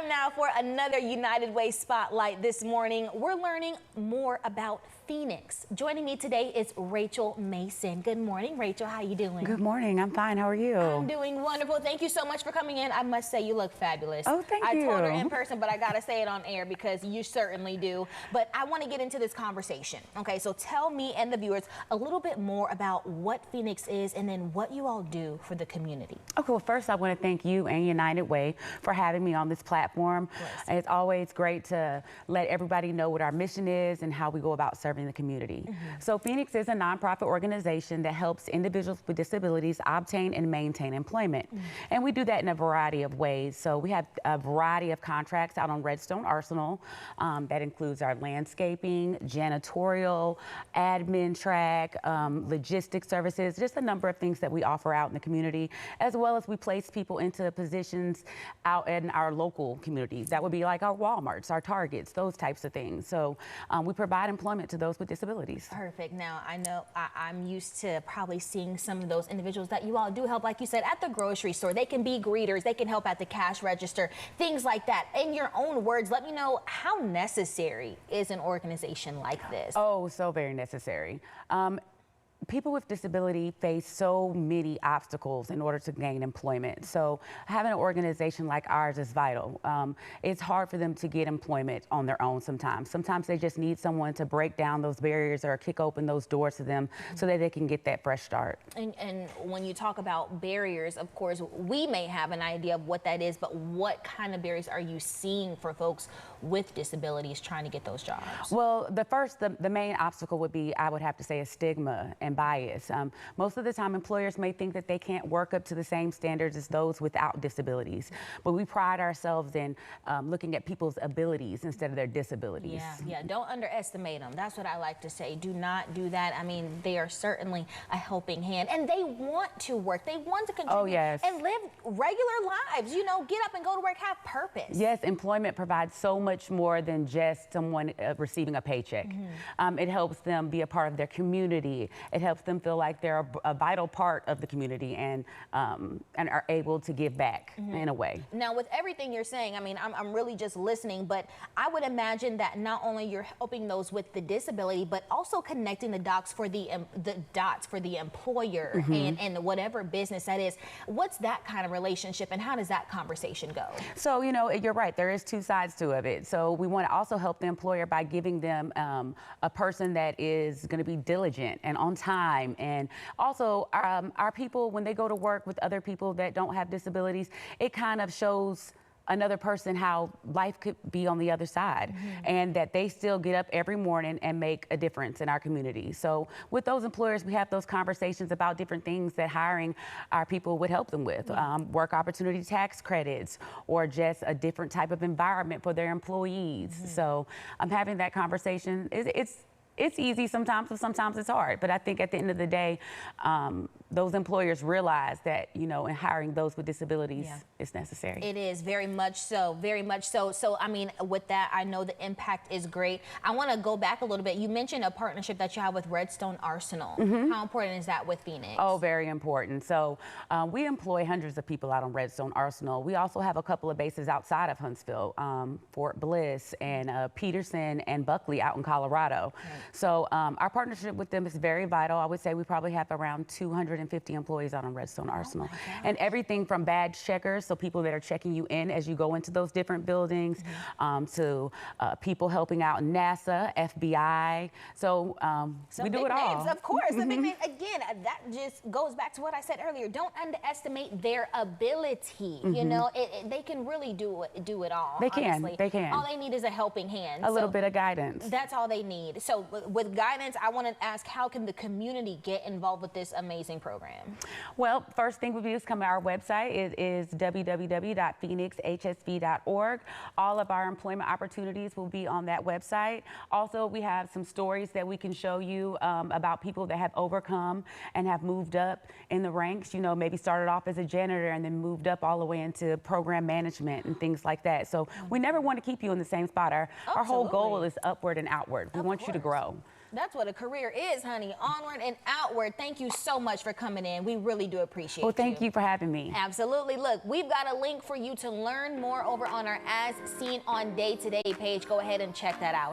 time now for another United Way Spotlight this morning. We're learning more about Phoenix. Joining me today is Rachel Mason. Good morning, Rachel. How you doing? Good morning. I'm fine. How are you? I'm doing wonderful. Thank you so much for coming in. I must say you look fabulous. Oh, thank you. I told her in person, but I got to say it on air because you certainly do. But I want to get into this conversation. Okay, so tell me and the viewers a little bit more about what Phoenix is and then what you all do for the community. Okay, well, first I want to thank you and United Way for having me on this platform. It's always great to let everybody know what our mission is and how we go about serving the community. So Phoenix is a nonprofit organization that helps individuals with disabilities obtain and maintain employment. And we do that in a variety of ways. So we have a variety of contracts out on Redstone Arsenal. That includes our landscaping, janitorial, admin track, logistics services, just a number of things that we offer out in the community, as well as we place people into positions out in our local communities. That would be like our Walmarts, our Targets, those types of things. So we provide employment to those with disabilities. Perfect. Now, I know I'm used to probably seeing some of those individuals that you all do help, like you said, at the grocery store. They can be greeters, they can help at the cash register, things like that. In your own words, let me know, how necessary is an organization like this? Oh, so very necessary. People with disability face so many obstacles in order to gain employment. So having an organization like ours is vital. It's hard for them to get employment on their own sometimes. Sometimes they just need someone to break down those barriers or kick open those doors to them so that they can get that fresh start. And when you talk about barriers, of course, we may have an idea of what that is, but what kind of barriers are you seeing for folks with disabilities trying to get those jobs? Well, the main obstacle would be, I would have to say, a stigma and bias. Most of the time, employers may think that they can't work up to the same standards as those without disabilities. But we pride ourselves in looking at people's abilities instead of their disabilities. Yeah, don't underestimate them. That's what I like to say. Do not do that. I mean, they are certainly a helping hand, and they want to work. They want to contribute and live regular lives. You know, get up and go to work, have purpose. Yes, employment provides so much more than just someone receiving a paycheck. It helps them be a part of their community. It helps them feel like they're a vital part of the community and are able to give back in a way. Now, with everything you're saying, I mean, I'm really just listening, but I would imagine that not only you're helping those with the disability, but also connecting the dots for the employer and whatever business that is. What's that kind of relationship, and how does that conversation go? So, you know, you're right. There is two sides to it. So we want to also help the employer by giving them a person that is going to be diligent and on time. And also our people, when they go to work with other people that don't have disabilities, it kind of shows another person how life could be on the other side, and that they still get up every morning and make a difference in our community. So with those employers, we have those conversations about different things that hiring our people would help them with, work opportunity tax credits, or just a different type of environment for their employees. So I'm having that conversation. It's easy sometimes, but sometimes it's hard. But I think at the end of the day, those employers realize that, you know, in hiring those with disabilities, it's necessary. It is, very much so, very much so. So, I mean, with that, I know the impact is great. I want to go back a little bit. You mentioned a partnership that you have with Redstone Arsenal. How important is that with Phoenix? Oh, very important. So we employ hundreds of people out on Redstone Arsenal. We also have a couple of bases outside of Huntsville, Fort Bliss and Peterson and Buckley out in Colorado. So our partnership with them is very vital. I would say we probably have around 250 employees out on Redstone Arsenal. And everything from badge checkers, so people that are checking you in as you go into those different buildings, to people helping out NASA, FBI. So we do it all. Of course, the big names. Again, that just goes back to what I said earlier. Don't underestimate their ability. You know, they can really do it all. They can. Honestly. They can. All they need is a helping hand. A little bit of guidance. That's all they need. So with guidance, I want to ask, how can the community get involved with this amazing program? Well, first thing would be to come to our website. It is www.phoenixhsv.org. All of our employment opportunities will be on that website. Also, we have some stories that we can show you about people that have overcome and have moved up in the ranks. You know, maybe started off as a janitor and then moved up all the way into program management and things like that. So we never want to keep you in the same spot. Our whole goal is upward and outward. We want you to grow. That's what a career is, honey. Onward and outward. Thank you so much for coming in. We really do appreciate Well, thank you for having me. Absolutely. Look, we've got a link for you to learn more over on our As Seen on Day to Day page. Go ahead and check that out.